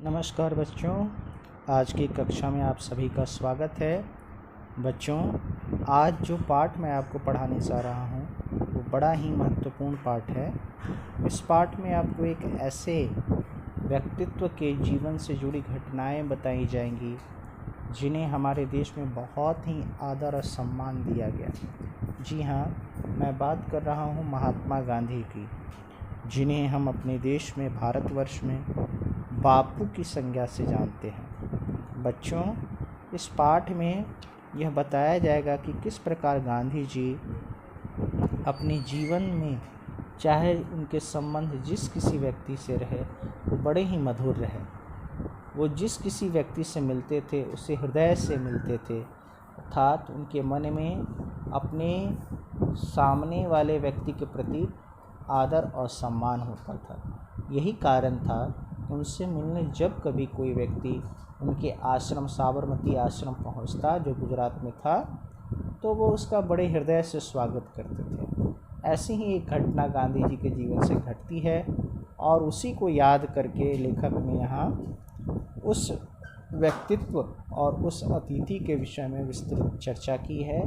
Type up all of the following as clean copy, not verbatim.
नमस्कार बच्चों, आज की कक्षा में आप सभी का स्वागत है। बच्चों, आज जो पाठ मैं आपको पढ़ाने जा रहा हूँ वो बड़ा ही महत्वपूर्ण पाठ है। इस पाठ में आपको एक ऐसे व्यक्तित्व के जीवन से जुड़ी घटनाएं बताई जाएंगी जिन्हें हमारे देश में बहुत ही आदर और सम्मान दिया गया। जी हाँ, मैं बात कर रहा हूँ महात्मा गांधी की, जिन्हें हम अपने देश में, भारतवर्ष में बापू की संज्ञा से जानते हैं। बच्चों, इस पाठ में यह बताया जाएगा कि किस प्रकार गांधी जी अपने जीवन में, चाहे उनके संबंध जिस किसी व्यक्ति से रहे वो बड़े ही मधुर रहे। वो जिस किसी व्यक्ति से मिलते थे उसे हृदय से मिलते थे, अर्थात उनके मन में अपने सामने वाले व्यक्ति के प्रति आदर और सम्मान होता था। यही कारण था उनसे मिलने जब कभी कोई व्यक्ति उनके आश्रम, साबरमती आश्रम पहुंचता जो गुजरात में था, तो वो उसका बड़े हृदय से स्वागत करते थे। ऐसी ही एक घटना गांधी जी के जीवन से घटती है और उसी को याद करके लेखक ने यहाँ उस व्यक्तित्व और उस अतिथि के विषय में विस्तृत चर्चा की है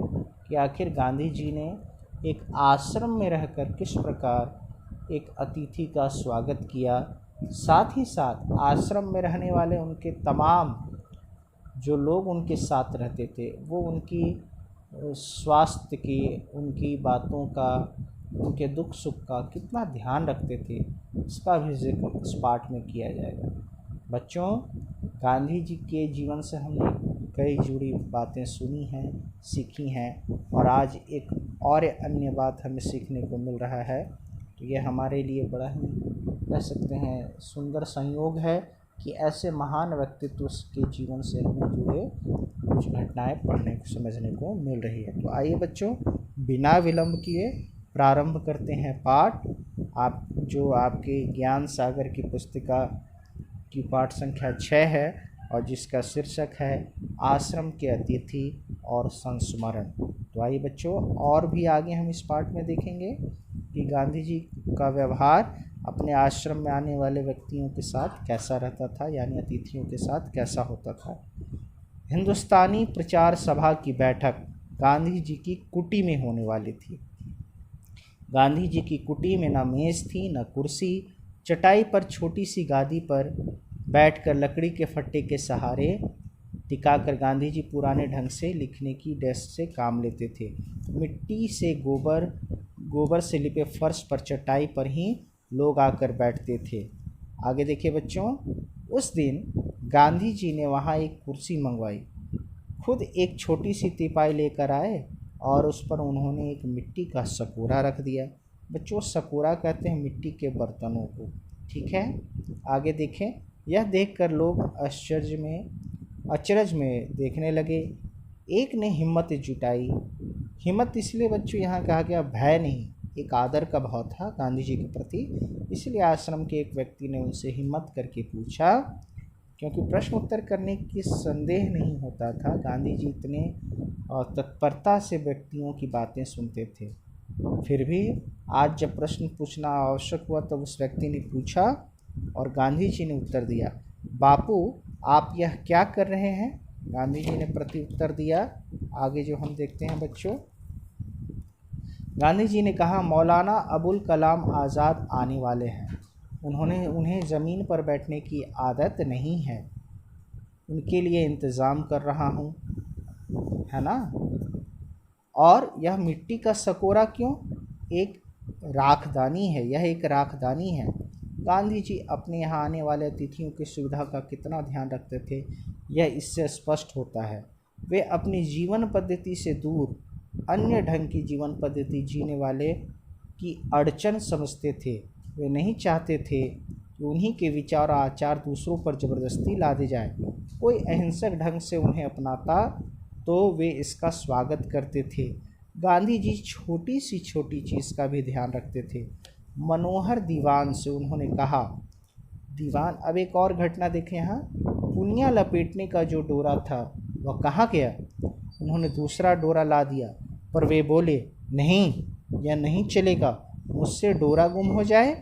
कि आखिर गांधी जी ने एक आश्रम में रहकर किस प्रकार एक अतिथि का स्वागत किया। साथ ही साथ आश्रम में रहने वाले उनके तमाम जो लोग उनके साथ रहते थे वो उनकी स्वास्थ्य की, उनकी बातों का, उनके दुख सुख का कितना ध्यान रखते थे, इसका भी जिक्र इस पाठ में किया जाएगा। बच्चों, गांधी जी के जीवन से हमने कई जुड़ी बातें सुनी हैं, सीखी हैं, और आज एक और अन्य बात हमें सीखने को मिल रहा है। तो यह हमारे लिए बड़ा ही, कह सकते हैं, सुंदर संयोग है कि ऐसे महान व्यक्तित्व के जीवन से हमें जुड़े कुछ घटनाएं पढ़ने को, समझने को मिल रही है। तो आइए बच्चों, बिना विलंब किए प्रारंभ करते हैं पाठ। आप जो आपके ज्ञान सागर की पुस्तिका की पाठ संख्या 6 है और जिसका शीर्षक है आश्रम के अतिथि और संस्मरण। तो आइए बच्चों, और भी आगे हम इस पाठ में देखेंगे कि गांधी जी का व्यवहार अपने आश्रम में आने वाले व्यक्तियों के साथ कैसा रहता था, यानी अतिथियों के साथ कैसा होता था। हिंदुस्तानी प्रचार सभा की बैठक गांधी जी की कुटी में होने वाली थी। गांधी जी की कुटी में न मेज़ थी न कुर्सी। चटाई पर छोटी सी गादी पर बैठकर लकड़ी के फट्टे के सहारे टिकाकर गांधी जी पुराने ढंग से लिखने की डेस्क से काम लेते थे। मिट्टी से गोबर से लिपे फर्श पर चटाई पर ही लोग आकर बैठते थे। आगे देखिए बच्चों, उस दिन गांधी जी ने वहाँ एक कुर्सी मंगवाई। खुद एक छोटी सी तिपाई लेकर आए और उस पर उन्होंने एक मिट्टी का सकोरा रख दिया। बच्चों, सकोरा कहते हैं मिट्टी के बर्तनों को, ठीक है। आगे देखें, यह देखकर लोग अचरज में देखने लगे। एक ने हिम्मत जुटाई। हिम्मत इसलिए बच्चों यहाँ कहा गया, भय नहीं, एक आदर का भाव था गांधी जी के प्रति। इसलिए आश्रम के एक व्यक्ति ने उनसे हिम्मत करके पूछा, क्योंकि प्रश्न उत्तर करने की संदेह नहीं होता था। गांधी जी इतने तत्परता से व्यक्तियों की बातें सुनते थे। फिर भी आज जब प्रश्न पूछना आवश्यक हुआ तब उस व्यक्ति ने पूछा और गांधी जी ने उत्तर दिया, बापू आप यह क्या कर रहे हैं? गांधी जी ने प्रति उत्तर दिया। आगे जो हम देखते हैं बच्चों, गांधी जी ने कहा, मौलाना अबुल कलाम आज़ाद आने वाले हैं। उन्हें ज़मीन पर बैठने की आदत नहीं है, उनके लिए इंतज़ाम कर रहा हूँ, है ना। और यह मिट्टी का सकोरा क्यों? एक राखदानी है, यह एक राखदानी है। गांधी जी अपने यहाँ आने वाले अतिथियों की सुविधा का कितना ध्यान रखते थे, यह इससे स्पष्ट होता है। वे अपनी जीवन पद्धति से दूर अन्य ढंग की जीवन पद्धति जीने वाले की अड़चन समझते थे। वे नहीं चाहते थे कि उन्हीं के विचार और आचार दूसरों पर ज़बरदस्ती लादे जाएं। कोई अहिंसक ढंग से उन्हें अपनाता तो वे इसका स्वागत करते थे। गांधी जी छोटी सी छोटी चीज़ का भी ध्यान रखते थे। मनोहर दीवान से उन्होंने कहा, दीवान, अब एक और घटना देखें यहाँ, पुनिया लपेटने का जो डोरा था वह कहाँ गया? उन्होंने दूसरा डोरा ला दिया, पर वे बोले, नहीं, यह नहीं चलेगा, मुझसे डोरा गुम हो जाए,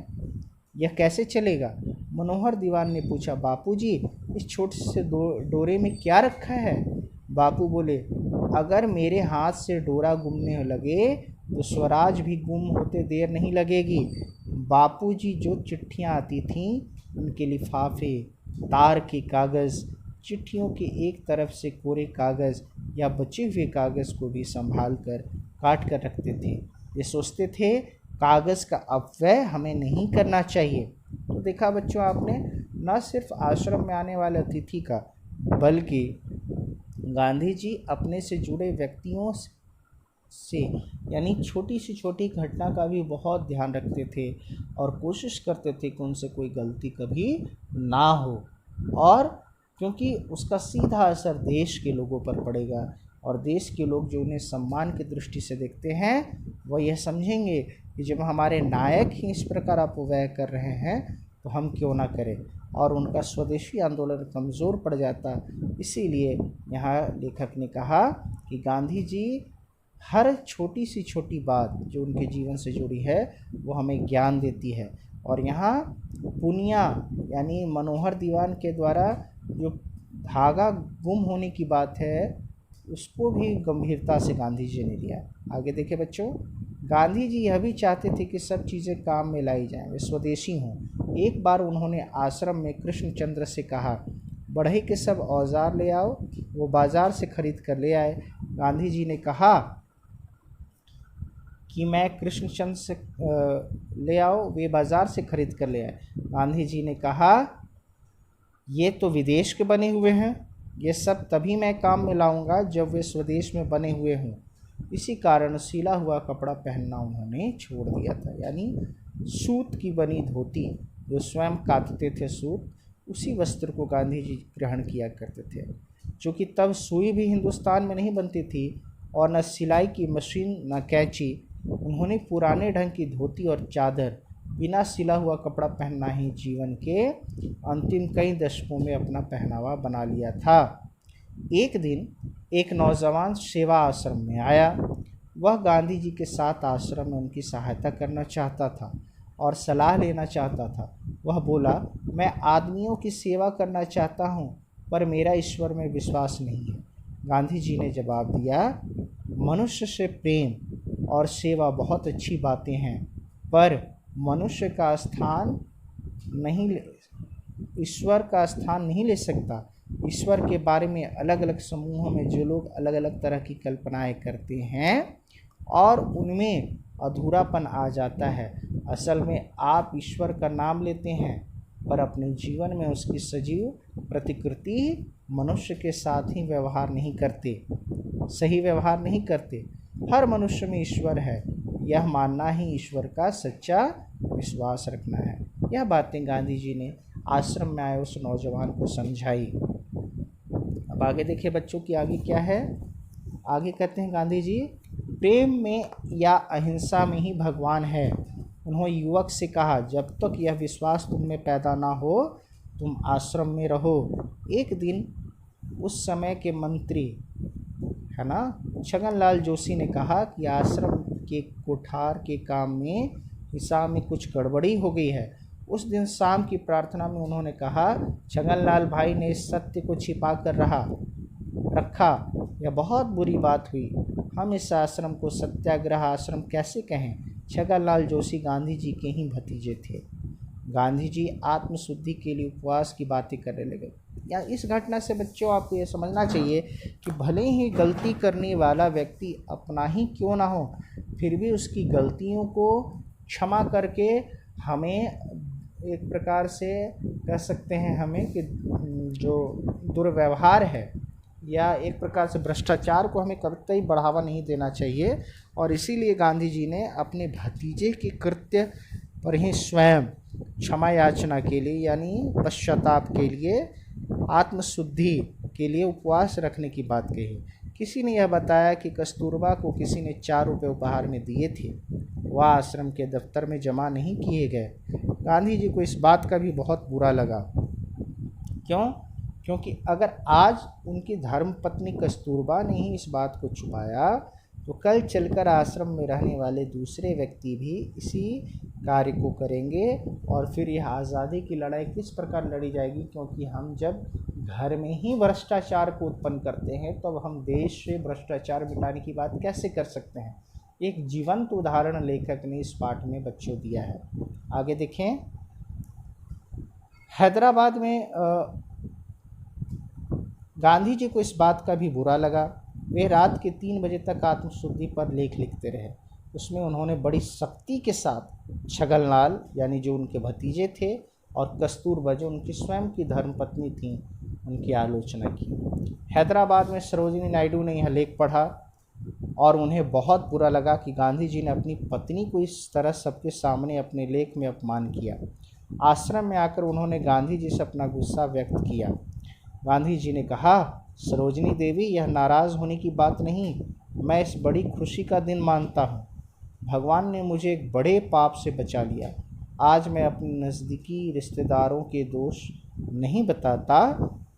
यह कैसे चलेगा? मनोहर दीवान ने पूछा, बापूजी इस छोटे से डोरे में क्या रखा है? बापू बोले, अगर मेरे हाथ से डोरा गुमने लगे तो स्वराज भी गुम होते देर नहीं लगेगी। बापूजी जो चिट्ठियाँ आती थीं उनके लिफाफे, तार के कागज़, चिट्ठियों के एक तरफ से कोरे कागज़ या बचे हुए कागज़ को भी संभाल कर काट कर रखते थे। ये सोचते थे कागज़ का अपव्यय हमें नहीं करना चाहिए। तो देखा बच्चों आपने, न सिर्फ आश्रम में आने वाले अतिथि का बल्कि गांधी जी अपने से जुड़े व्यक्तियों से यानी छोटी से छोटी घटना का भी बहुत ध्यान रखते थे और कोशिश करते थे कि उनसे कोई गलती कभी ना हो, और क्योंकि उसका सीधा असर देश के लोगों पर पड़ेगा और देश के लोग जो उन्हें सम्मान की दृष्टि से देखते हैं वह यह समझेंगे कि जब हमारे नायक ही इस प्रकार अपव्यय कर रहे हैं तो हम क्यों ना करें, और उनका स्वदेशी आंदोलन कमज़ोर पड़ जाता। इसीलिए यहाँ लेखक ने कहा कि गांधी जी हर छोटी सी छोटी बात जो उनके जीवन से जुड़ी है वो हमें ज्ञान देती है। और यहाँ पुनिया यानी मनोहर दीवान के द्वारा जो धागा गुम होने की बात है उसको भी गंभीरता से गांधी जी ने लिया। आगे देखें बच्चों, गांधी जी यह भी चाहते थे कि सब चीज़ें काम में लाई जाएं, वे स्वदेशी हों। एक बार उन्होंने आश्रम में कृष्णचंद्र से कहा, बढ़ई के सब औजार ले आओ। वो बाज़ार से खरीद कर ले आए। गांधी जी ने कहा कि मैं कृष्णचंद्र से ले आओ, वे बाज़ार से खरीद कर ले आए। गांधी जी ने कहा, ये तो विदेश के बने हुए हैं, ये सब तभी मैं काम में लाऊंगा जब वे स्वदेश में बने हुए हों। इसी कारण सिला हुआ कपड़ा पहनना उन्होंने छोड़ दिया था, यानी सूत की बनी धोती जो स्वयं काटते थे सूत, उसी वस्त्र को गांधी जी ग्रहण किया करते थे। चूँकि तब सुई भी हिंदुस्तान में नहीं बनती थी और न सिलाई की मशीन न कैंची, उन्होंने पुराने ढंग की धोती और चादर, बिना सिला हुआ कपड़ा पहनना ही जीवन के अंतिम कई दशकों में अपना पहनावा बना लिया था। एक दिन एक नौजवान सेवा आश्रम में आया। वह गांधी जी के साथ आश्रम में उनकी सहायता करना चाहता था और सलाह लेना चाहता था। वह बोला, मैं आदमियों की सेवा करना चाहता हूँ पर मेरा ईश्वर में विश्वास नहीं है। गांधी जी ने जवाब दिया, मनुष्य से प्रेम और सेवा बहुत अच्छी बातें हैं, पर मनुष्य का स्थान नहीं, ईश्वर का स्थान नहीं ले सकता। ईश्वर के बारे में अलग अलग समूहों में जो लोग अलग अलग तरह की कल्पनाएं करते हैं और उनमें अधूरापन आ जाता है। असल में आप ईश्वर का नाम लेते हैं पर अपने जीवन में उसकी सजीव प्रतिकृति मनुष्य के साथ ही व्यवहार नहीं करते, सही व्यवहार नहीं करते। हर मनुष्य में ईश्वर है, यह मानना ही ईश्वर का सच्चा विश्वास रखना है। यह बातें गांधी जी ने आश्रम में आए उस नौजवान को समझाई। अब आगे देखिए बच्चों की आगे क्या है। आगे कहते हैं गांधी जी, प्रेम में या अहिंसा में ही भगवान है। उन्होंने युवक से कहा, जब तक यह विश्वास तुम में पैदा ना हो तुम आश्रम में रहो। एक दिन उस समय के मंत्री है ना छगनलाल जोशी ने कहा कि आश्रम के कोठार के काम में हिसाब में कुछ गड़बड़ी हो गई है। उस दिन शाम की प्रार्थना में उन्होंने कहा, छगनलाल भाई ने इस सत्य को छिपा कर रखा, यह बहुत बुरी बात हुई। हम इस आश्रम को सत्याग्रह आश्रम कैसे कहें? छगनलाल जोशी गांधी जी के ही भतीजे थे। गांधी जी आत्मशुद्धि के लिए उपवास की बातें करने लगे। या इस घटना से बच्चों आपको ये समझना चाहिए कि भले ही गलती करने वाला व्यक्ति अपना ही क्यों ना हो, फिर भी उसकी गलतियों को क्षमा करके हमें एक प्रकार से कह सकते हैं हमें कि जो दुर्व्यवहार है या एक प्रकार से भ्रष्टाचार को हमें कभी बढ़ावा नहीं देना चाहिए। और इसीलिए गांधी जी ने अपने भतीजे के कृत्य पर ही स्वयं क्षमा याचना के लिए यानी पश्चाताप के लिए, आत्मशुद्धि के लिए उपवास रखने की बात कही। किसी ने यह बताया कि कस्तूरबा को किसी ने 4 रुपये उपहार में दिए थे, वह आश्रम के दफ्तर में जमा नहीं किए गए। गांधी जी को इस बात का भी बहुत बुरा लगा। क्यों? क्योंकि अगर आज उनकी धर्मपत्नी कस्तूरबा ने ही इस बात को छुपाया तो कल चलकर आश्रम में रहने वाले दूसरे व्यक्ति भी इसी कार्य को करेंगे और फिर यह आज़ादी की लड़ाई किस प्रकार लड़ी जाएगी, क्योंकि हम जब घर में ही भ्रष्टाचार को उत्पन्न करते हैं तब हम देश से भ्रष्टाचार मिटाने की बात कैसे कर सकते हैं। एक जीवंत उदाहरण लेखक ने इस पाठ में बच्चों दिया है। आगे देखें। हैदराबाद में गांधी जी को इस बात का भी बुरा लगा। वे रात के 3 बजे तक आत्मशुद्धि पर लेख लिखते रहे। उसमें उन्होंने बड़ी सख्ती के साथ छगनलाल यानी जो उनके भतीजे थे और कस्तूरबा जो उनकी स्वयं की धर्मपत्नी थी उनकी आलोचना की। हैदराबाद में सरोजिनी नायडू ने यह लेख पढ़ा और उन्हें बहुत बुरा लगा कि गांधी जी ने अपनी पत्नी को इस तरह सबके सामने अपने लेख में अपमान किया। आश्रम में आकर उन्होंने गांधी जी से अपना गुस्सा व्यक्त किया। गांधी जी ने कहा, सरोजिनी देवी, यह नाराज़ होने की बात नहीं, मैं इस बड़ी खुशी का दिन मानता हूँ। भगवान ने मुझे एक बड़े पाप से बचा लिया। आज मैं अपने नज़दीकी रिश्तेदारों के दोष नहीं बताता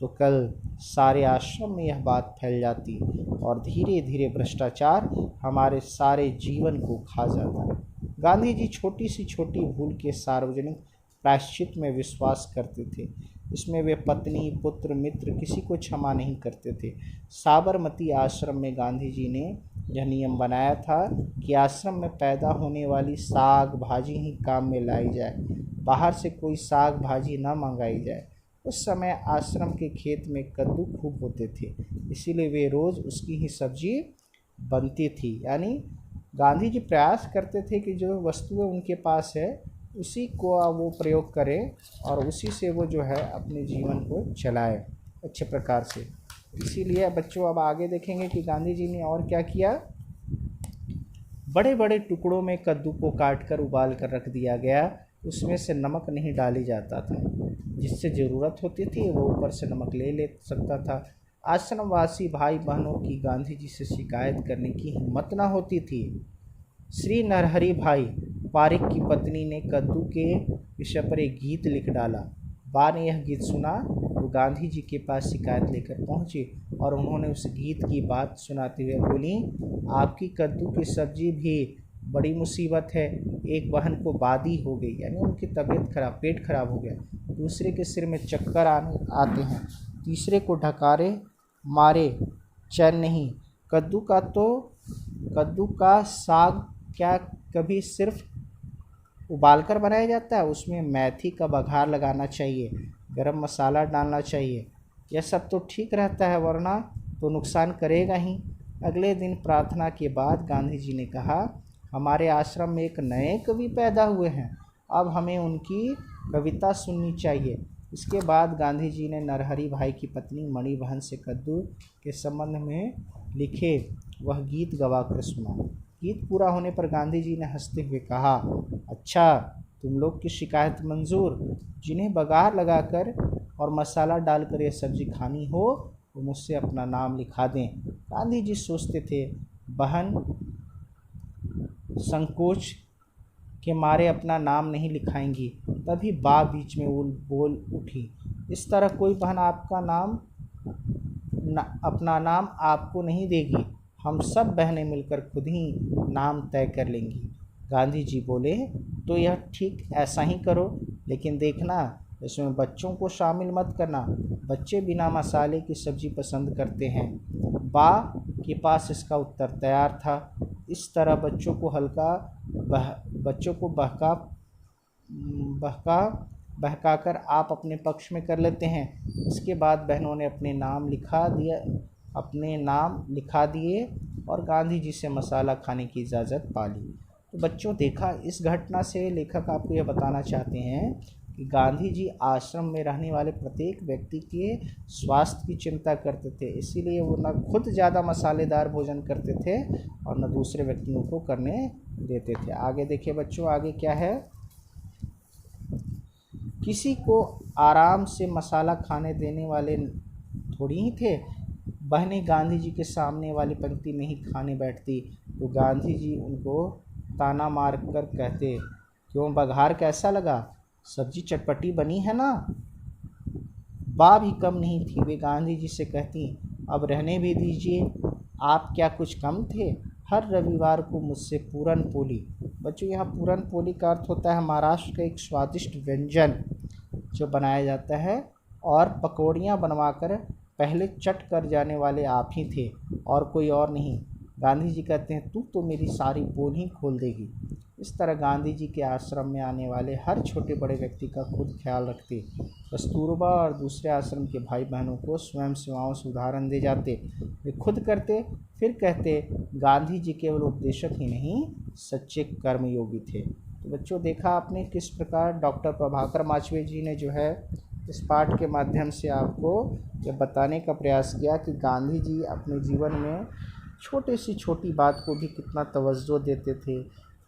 तो कल सारे आश्रम में यह बात फैल जाती और धीरे धीरे भ्रष्टाचार हमारे सारे जीवन को खा जाता। गांधी जी छोटी सी छोटी भूल के सार्वजनिक प्रायश्चित में विश्वास करते थे। इसमें वे पत्नी, पुत्र, मित्र किसी को क्षमा नहीं करते थे। साबरमती आश्रम में गांधी जी ने यह नियम बनाया था कि आश्रम में पैदा होने वाली साग भाजी ही काम में लाई जाए, बाहर से कोई साग भाजी न मंगाई जाए। उस समय आश्रम के खेत में कद्दू खूब होते थे, इसीलिए वे रोज़ उसकी ही सब्जी बनती थी। यानी गांधी जी प्रयास करते थे कि जो वस्तुएं उनके पास है उसी को वो प्रयोग करें और उसी से वो जो है अपने जीवन को चलाए अच्छे प्रकार से। इसीलिए बच्चों अब आगे देखेंगे कि गांधी जी ने और क्या किया। बड़े बड़े टुकड़ों में कद्दू को काट कर उबाल कर रख दिया गया। उसमें से नमक नहीं डाली जाता था, जिससे ज़रूरत होती थी वो ऊपर से नमक ले सकता था। आश्रमवासी भाई बहनों की गांधी जी से शिकायत करने की हिम्मत न होती थी। श्री नरहरि भाई पारिक की पत्नी ने कद्दू के विषय पर एक गीत लिख डाला। बा ने यह गीत सुना तो गांधी जी के पास शिकायत लेकर पहुंची और उन्होंने उस गीत की बात सुनाते हुए बोली, आपकी कद्दू की सब्जी भी बड़ी मुसीबत है। एक बहन को बादी हो गई, यानी उनकी तबीयत खराब, पेट खराब हो गया। दूसरे के सिर में चक्कर आते हैं, तीसरे को ढकारे मारे चैन नहीं। कद्दू का साग क्या कभी सिर्फ उबालकर बनाया जाता है? उसमें मेथी का बघार लगाना चाहिए, गरम मसाला डालना चाहिए। यह सब तो ठीक रहता है, वरना तो नुकसान करेगा ही। अगले दिन प्रार्थना के बाद गांधी जी ने कहा, हमारे आश्रम में एक नए कवि पैदा हुए हैं, अब हमें उनकी कविता सुननी चाहिए। इसके बाद गांधी जी ने नरहरि भाई की पत्नी मणि बहन से कद्दू के संबंध में लिखे वह गीत गवाकर सुना। गीत पूरा होने पर गांधी जी ने हंसते हुए कहा, अच्छा, तुम लोग की शिकायत मंजूर। जिन्हें बघार लगाकर और मसाला डालकर यह सब्जी खानी हो वो मुझसे अपना नाम लिखा दें। गांधी जी सोचते थे, बहन संकोच के मारे अपना नाम नहीं लिखाएंगी। तभी बा बीच में बोल उठी, इस तरह कोई बहन अपना नाम आपको नहीं देगी, हम सब बहनें मिलकर खुद ही नाम तय कर लेंगी। गांधी जी बोले, तो यह ठीक ऐसा ही करो, लेकिन देखना इसमें बच्चों को शामिल मत करना। बच्चे बिना मसाले की सब्ज़ी पसंद करते हैं। बा के पास इसका उत्तर तैयार था। इस तरह बच्चों को बहकाकर आप अपने पक्ष में कर लेते हैं। इसके बाद बहनों ने अपने नाम लिखा दिए और गांधी जी से मसाला खाने की इजाज़त पा ली। तो बच्चों देखा, इस घटना से लेखक आपको यह बताना चाहते हैं कि गांधी जी आश्रम में रहने वाले प्रत्येक व्यक्ति के स्वास्थ्य की चिंता करते थे। इसीलिए वो न खुद ज़्यादा मसालेदार भोजन करते थे और न दूसरे व्यक्तियों को करने देते थे। आगे देखिए बच्चों, आगे क्या है। किसी को आराम से मसाला खाने देने वाले थोड़ी ही थे। बहनें गांधी जी के सामने वाली पंक्ति में ही खाने बैठती तो गांधी जी उनको ताना मार कर कहते, क्यों बघार कैसा लगा, सब्जी चटपटी बनी है ना। बा भी कम नहीं थी, वे गांधी जी से कहती, अब रहने भी दीजिए, आप क्या कुछ कम थे, हर रविवार को मुझसे पूरन पोली। बच्चों यहाँ पूरन पोली का अर्थ होता है महाराष्ट्र का एक स्वादिष्ट व्यंजन जो बनाया जाता है, और पकौड़ियाँ बनवाकर पहले चट कर जाने वाले आप ही थे और कोई और नहीं। गांधी जी कहते हैं तू तो मेरी सारी पोल ही खोल देगी। इस तरह गांधी जी के आश्रम में आने वाले हर छोटे बड़े व्यक्ति का खुद ख्याल रखते, कस्तूरबा और दूसरे आश्रम के भाई बहनों को स्वयं सेवाओं से उदाहरण दे जाते। वे खुद करते फिर कहते गांधी जी केवल उपदेशक ही नहीं सच्चे कर्मयोगी थे। तो बच्चों देखा आपने किस प्रकार डॉक्टर प्रभाकर माचवे जी ने जो है इस पाठ के माध्यम से आपको यह बताने का प्रयास किया कि गांधी जी अपने जीवन में छोटे सी छोटी बात को भी कितना तवज्जो देते थे।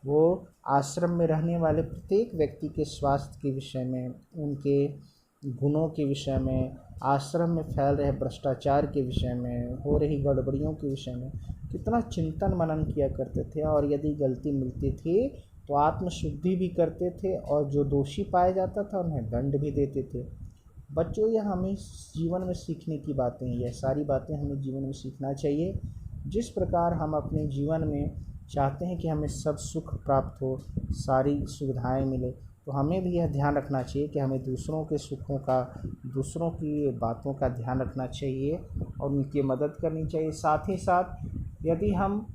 वो आश्रम में रहने वाले प्रत्येक व्यक्ति के स्वास्थ्य के विषय में, उनके गुणों के विषय में, आश्रम में फैल रहे भ्रष्टाचार के विषय में, हो रही गड़बड़ियों के विषय में कितना चिंतन मनन किया करते थे। और यदि गलती मिलती थी तो आत्मशुद्धि भी करते थे, और जो दोषी पाया जाता था उन्हें दंड भी देते थे। बच्चों यह हमें जीवन में सीखने की बातें हैं, यह सारी बातें हमें जीवन में सीखना चाहिए। जिस प्रकार हम अपने जीवन में चाहते हैं कि हमें सब सुख प्राप्त हो, सारी सुविधाएं मिले, तो हमें भी यह ध्यान रखना चाहिए कि हमें दूसरों के सुखों का, दूसरों की बातों का ध्यान रखना चाहिए और उनकी मदद करनी चाहिए। साथ ही साथ यदि हम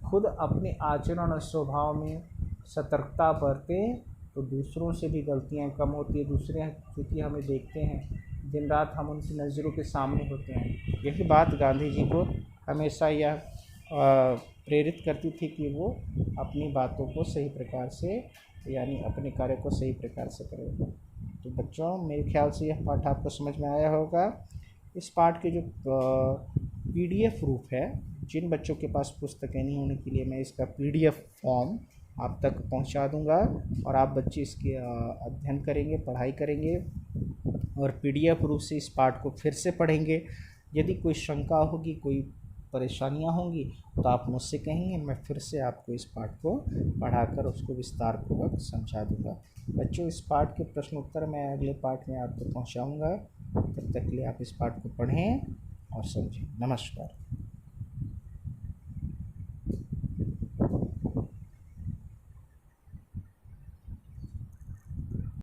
खुद अपने आचरण और स्वभाव में सतर्कता बरतें तो दूसरों से भी गलतियाँ कम होती है। दूसरे क्योंकि हमें देखते हैं दिन रात, हम उनकी नज़रों के सामने होते हैं। यही बात गांधी जी को हमेशा यह प्रेरित करती थी कि वो अपनी बातों को सही प्रकार से, यानी अपने कार्य को सही प्रकार से करें। तो बच्चों मेरे ख्याल से यह पाठ आपको समझ में आया होगा। इस पाठ के जो PDF रूप है, जिन बच्चों के पास पुस्तकें नहीं होने के लिए मैं इसका PDF फॉर्म आप तक पहुंचा दूंगा, और आप बच्चे इसके अध्ययन करेंगे, पढ़ाई करेंगे और PDF रूप से इस पाठ को फिर से पढ़ेंगे। यदि कोई शंका होगी, कोई परेशानियां होंगी तो आप मुझसे कहेंगे, मैं फिर से आपको इस पाठ को पढ़ाकर उसको विस्तार पूर्वक समझा दूंगा। बच्चों इस पाठ के प्रश्न उत्तर मैं अगले पाठ में आपको पहुंचाऊंगा। तब तक के लिए आप इस पाठ को पढ़ें और समझें। नमस्कार।